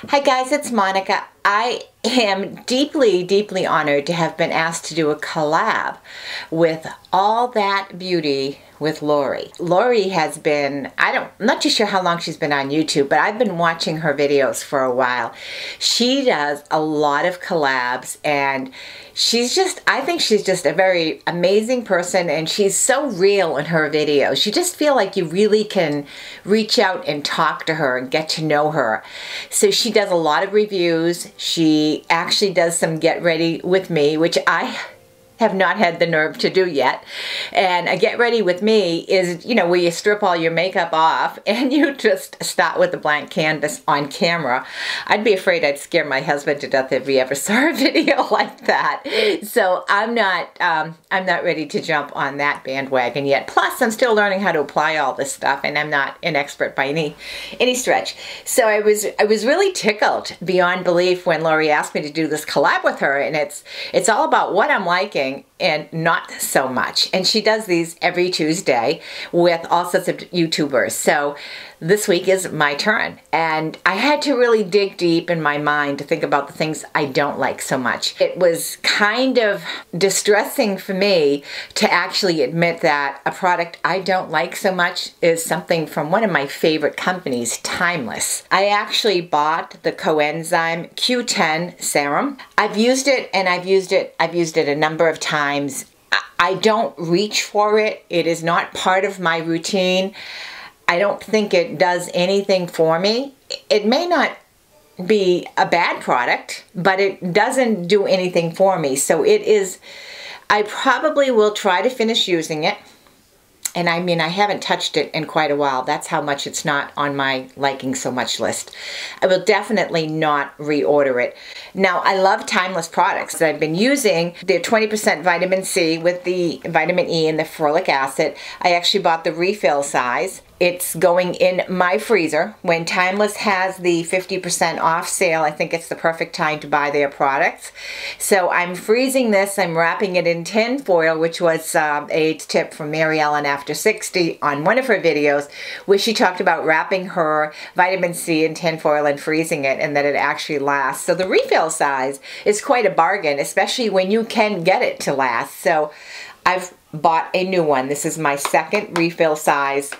Hi guys, it's Monica. I am deeply, deeply honored to have been asked to do a collab with All That Beauty with Lori. Lori has been, I'm not too sure how long she's been on YouTube, but I've been watching her videos for a while. She does a lot of collabs and I think she's just a very amazing person, and she's so real in her videos. You just feel like you really can reach out and talk to her and get to know her. So she does a lot of reviews. She actually does some get ready with me, which I have not had the nerve to do yet. And a get ready with me is, where you strip all your makeup off and you just start with a blank canvas on camera. I'd be afraid I'd scare my husband to death if he ever saw a video like that. So I'm not ready to jump on that bandwagon yet. Plus, I'm still learning how to apply all this stuff, and I'm not an expert by any stretch. So I was really tickled beyond belief when Lori asked me to do this collab with her, and it's all about what I'm liking and not so much. And she does these every Tuesday with all sorts of YouTubers. So this week is my turn. And I had to really dig deep in my mind to think about the things I don't like so much. It was kind of distressing for me to actually admit that a product I don't like so much is something from one of my favorite companies, Timeless. I actually bought the coenzyme Q10 serum. I've used it and I've used it a number of times. I don't reach for it. It is not part of my routine. I don't think it does anything for me. It may not be a bad product, but it doesn't do anything for me. So I probably will try to finish using it. And I mean, I haven't touched it in quite a while. That's how much it's not on my liking so much list. I will definitely not reorder it. Now, I love Timeless products. I've been using their 20% vitamin C with the vitamin E and the ferulic acid. I actually bought the refill size. It's going in my freezer. When Timeless has the 50% off sale, I think it's the perfect time to buy their products. So I'm freezing this. I'm wrapping it in tin foil, which was a tip from Mary Ellen After 60 on one of her videos, where she talked about wrapping her vitamin C in tin foil and freezing it, and that it actually lasts. So the refill size is quite a bargain, especially when you can get it to last. So I've bought a new one. This is my second refill size.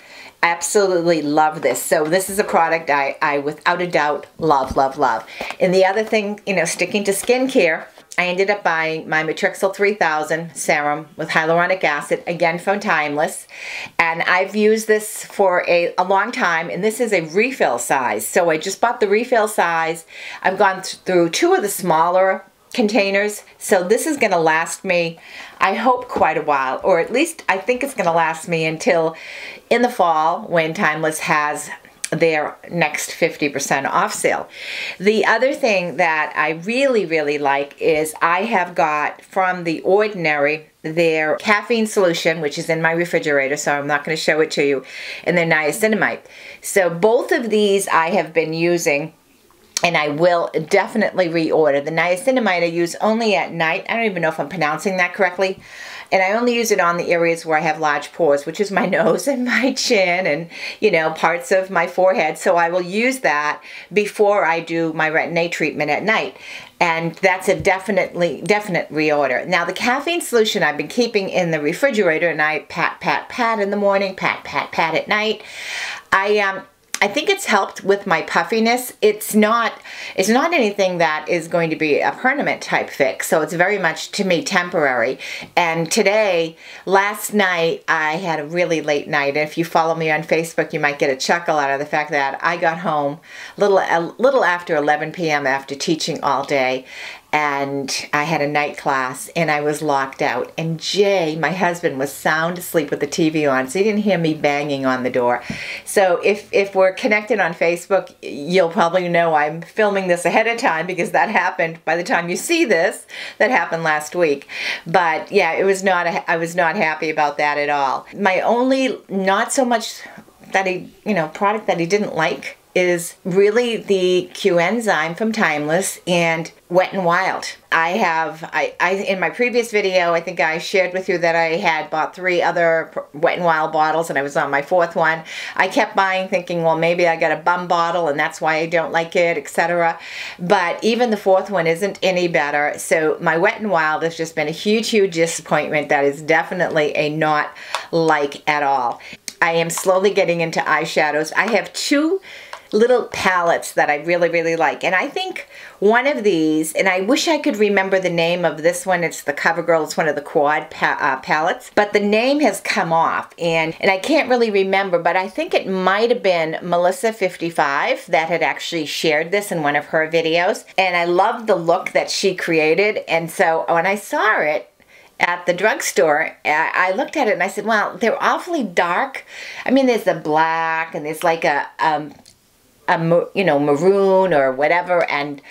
Absolutely love this. So this is a product I without a doubt love, love, love. And the other thing, sticking to skincare, I ended up buying my Matrixyl 3000 serum with hyaluronic acid, again from Timeless. And I've used this for a long time, and this is a refill size. So I just bought the refill size. I've gone through two of the smaller containers, so this is going to last me, I hope, quite a while, or at least I think it's going to last me until in the fall when Timeless has their next 50% off sale. The other thing that I really, really like is I have got from The Ordinary their caffeine solution, which is in my refrigerator, so I'm not going to show it to you, and their niacinamide. So both of these I have been using, and I will definitely reorder. The niacinamide I use only at night. I don't even know if I'm pronouncing that correctly. And I only use it on the areas where I have large pores, which is my nose and my chin and, parts of my forehead. So I will use that before I do my Retin-A treatment at night. And that's a definite reorder. Now, the caffeine solution I've been keeping in the refrigerator, and I pat, pat, pat in the morning, pat, pat, pat at night. I think it's helped with my puffiness. It's not anything that is going to be a permanent type fix, so it's very much, to me, temporary. And last night, I had a really late night. And if you follow me on Facebook, you might get a chuckle out of the fact that I got home a little after 11 p.m. after teaching all day. And I had a night class, and I was locked out. And Jay, my husband, was sound asleep with the TV on, so he didn't hear me banging on the door. So if we're connected on Facebook, you'll probably know I'm filming this ahead of time, because that happened, by the time you see this, that happened last week. But yeah, I was not happy about that at all. My only not so much that product that he didn't like is really the Q enzyme from Timeless and Wet n Wild. I in my previous video, I think I shared with you that I had bought 3 other Wet n Wild bottles and I was on my 4th one. I kept buying thinking, well, maybe I got a bum bottle and that's why I don't like it, etc. But even the 4th one isn't any better. So my Wet n Wild has just been a huge, huge disappointment. That is definitely a not like at all. I am slowly getting into eyeshadows. I have 2 little palettes that I really, really like. And I think one of these, and I wish I could remember the name of this one. It's the CoverGirl. It's one of the quad palettes. But the name has come off. And I can't really remember, but I think it might have been Melissa55 that had actually shared this in one of her videos. And I love the look that she created. And so when I saw it at the drugstore, I looked at it and I said, well, they're awfully dark. I mean, there's the black and there's like a you know, maroon or whatever, and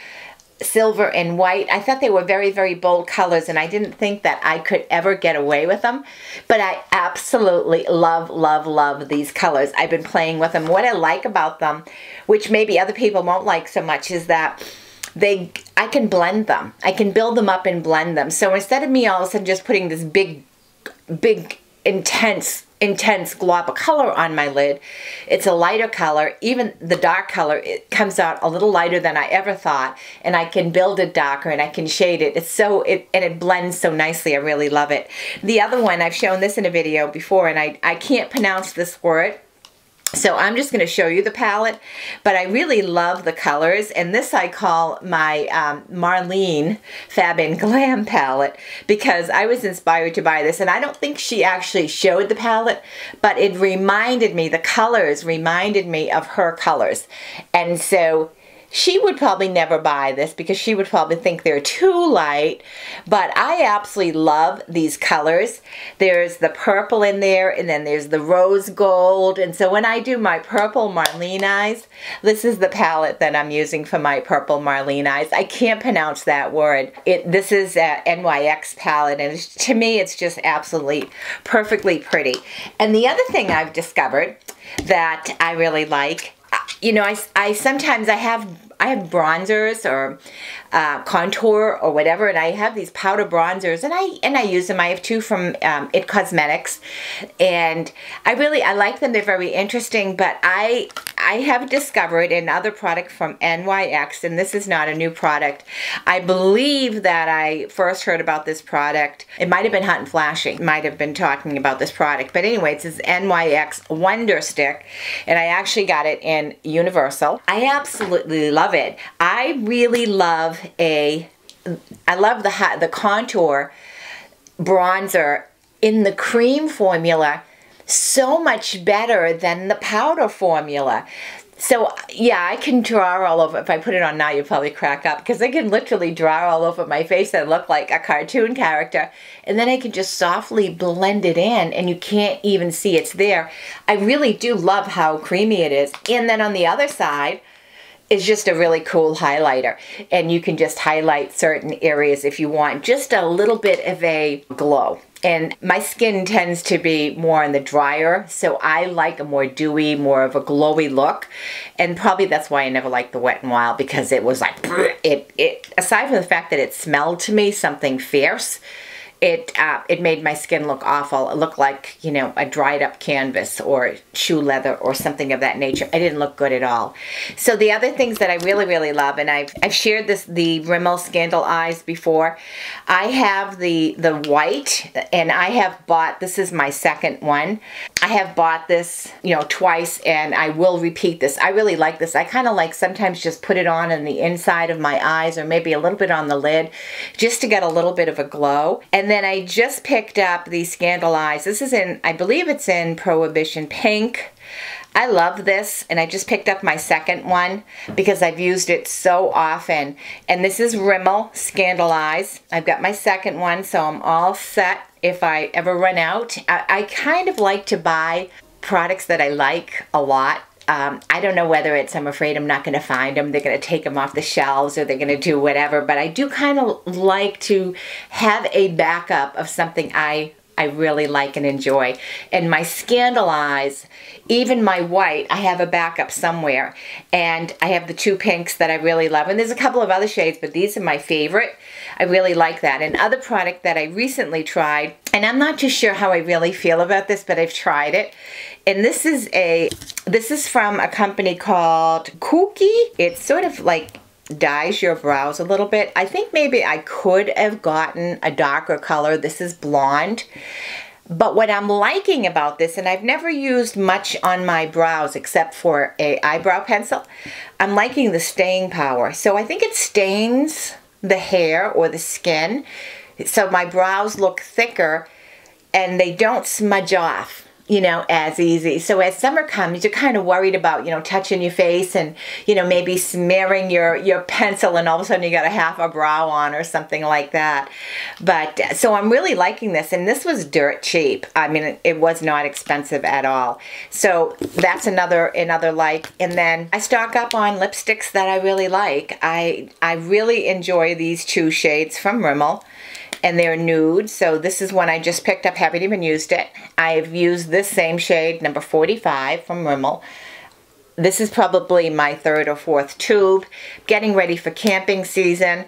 silver and white. I thought they were very, very bold colors, and I didn't think that I could ever get away with them. But I absolutely love, love, love these colors. I've been playing with them. What I like about them, which maybe other people won't like so much, is that I can blend them. I can build them up and blend them. So instead of me all of a sudden just putting this big, intense glob of color on my lid, it's a lighter color. Even the dark color, it comes out a little lighter than I ever thought, and I can build it darker and I can shade it. And it blends so nicely. I really love it. The other one, I've shown this in a video before, and I can't pronounce this word, so I'm just going to show you the palette, but I really love the colors, and this I call my Marlene Fab and Glam palette, because I was inspired to buy this, and I don't think she actually showed the palette, but it reminded me, the colors reminded me of her colors, and so she would probably never buy this because she would probably think they're too light, but I absolutely love these colors. There's the purple in there, and then there's the rose gold, and so when I do my purple Marlene eyes, this is the palette that I'm using for my purple Marlene eyes. I can't pronounce that word. This is a NYX palette, and to me it's just absolutely perfectly pretty. And the other thing I've discovered that I really like, you know, I sometimes I have bronzers or contour or whatever, and I have these powder bronzers, and I use them. I have 2 from It Cosmetics, and I like them. They're very interesting, but I have discovered another product from NYX, and this is not a new product. I believe that I first heard about this product, it might have been Hot and Flashing, might have been talking about this product, but anyway, it's this NYX Wonder Stick, and I actually got it in Universal. I absolutely love it. I really love the contour bronzer in the cream formula so much better than the powder formula. So yeah, I can draw all over. If I put it on now, you'll probably crack up, because I can literally draw all over my face and look like a cartoon character, and then I can just softly blend it in and you can't even see it's there. I really do love how creamy it is. And then on the other side is just a really cool highlighter, and you can just highlight certain areas if you want just a little bit of a glow. And my skin tends to be more on the drier, so I like a more dewy, more of a glowy look. And probably that's why I never liked the Wet n Wild, because it was like, aside from the fact that it smelled to me something fierce, it made my skin look awful. It looked like, you know, a dried up canvas or shoe leather or something of that nature. It didn't look good at all. So the other things that I really, really love, and I've shared the Rimmel Scandal Eyes before. I have the white, and I have bought, this is my second one. I have bought this, you know, twice, and I will repeat this. I really like this. I kind of like sometimes just put it on the inside of my eyes, or maybe a little bit on the lid, just to get a little bit of a glow. And then I just picked up the Scandal Eyes. This is in, I believe it's in Prohibition Pink. I love this, and I just picked up my second one because I've used it so often. And this is Rimmel Scandal Eyes. I've got my second one, so I'm all set if I ever run out. I kind of like to buy products that I like a lot. I don't know whether it's, I'm afraid I'm not going to find them, they're going to take them off the shelves, or they're going to do whatever, but I do kind of like to have a backup of something I I really like and enjoy. And my Scandalize, even my white, I have a backup somewhere. And I have the two pinks that I really love. And there's a couple of other shades, but these are my favorite. I really like that. Another product that I recently tried, and I'm not too sure how I really feel about this, but I've tried it. And this is from a company called Kooky. It's sort of like dyes your brows a little bit. I think maybe I could have gotten a darker color. This is blonde. But what I'm liking about this, and I've never used much on my brows except for a eyebrow pencil, I'm liking the staying power. So I think it stains the hair or the skin, so my brows look thicker and they don't smudge off, you know, as easy. So as summer comes, you're kind of worried about, you know, touching your face and, you know, maybe smearing your pencil and all of a sudden you got a half a brow on or something like that. But so I'm really liking this, and this was dirt cheap. I mean, it was not expensive at all. So that's another like. And then I stock up on lipsticks that I really like. I really enjoy these two shades from Rimmel. And they're nude, so this is one I just picked up, haven't even used it. I've used this same shade, number 45 from Rimmel. This is probably my third or fourth tube. Getting ready for camping season,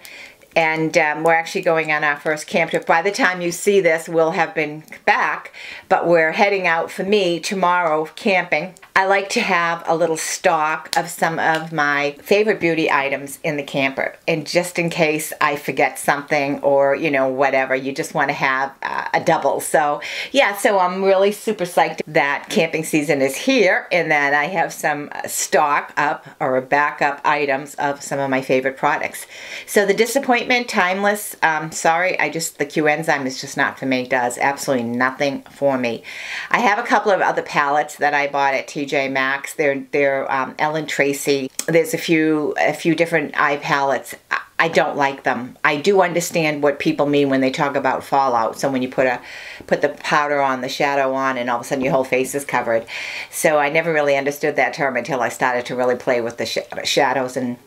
and we're actually going on our first camp trip. By the time you see this, we'll have been back, but we're heading out, for me, tomorrow camping. I like to have a little stock of some of my favorite beauty items in the camper, and just in case I forget something or, you know, whatever, you just want to have a double. So yeah, so I'm really super psyched that camping season is here and that I have some stock up or backup items of some of my favorite products. So the disappointment, Timeless, sorry, the Q enzyme is just not for me. It does absolutely nothing for me. I have a couple of other palettes that I bought at TJ Maxx. They're Ellen Tracy. There's a few different eye palettes. I don't like them. I do understand what people mean when they talk about fallout. So when you put the powder on, the shadow on, and all of a sudden your whole face is covered. So I never really understood that term until I started to really play with the shadows, and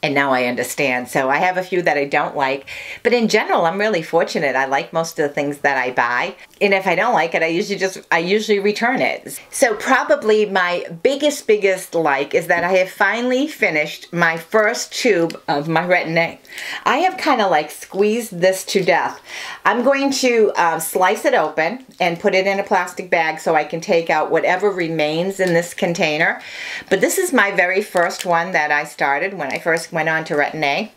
now I understand. So I have a few that I don't like, but in general, I'm really fortunate. I like most of the things that I buy, and if I don't like it, I usually return it. So probably my biggest like is that I have finally finished my first tube of my Retin-A. I have kind of like squeezed this to death. I'm going to slice it open and put it in a plastic bag so I can take out whatever remains in this container. But this is my very first one that I started when I first went on to Retin-A.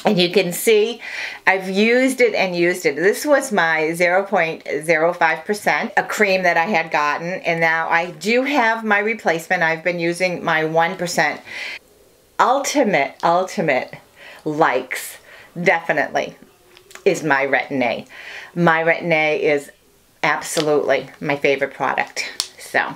And you can see I've used it and used it. This was my 0.05%, a cream that I had gotten, and now I do have my replacement. I've been using my 1%. Ultimate likes, definitely, is my Retin-A. My Retin-A is absolutely my favorite product. So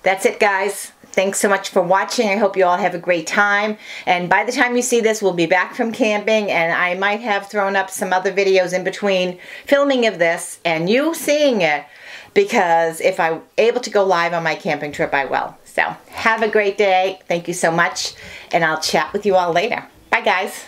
that's it, guys. Thanks so much for watching. I hope you all have a great time. And by the time you see this, we'll be back from camping, and I might have thrown up some other videos in between filming of this and you seeing it, because if I'm able to go live on my camping trip, I will. So have a great day. Thank you so much, and I'll chat with you all later. Bye, guys.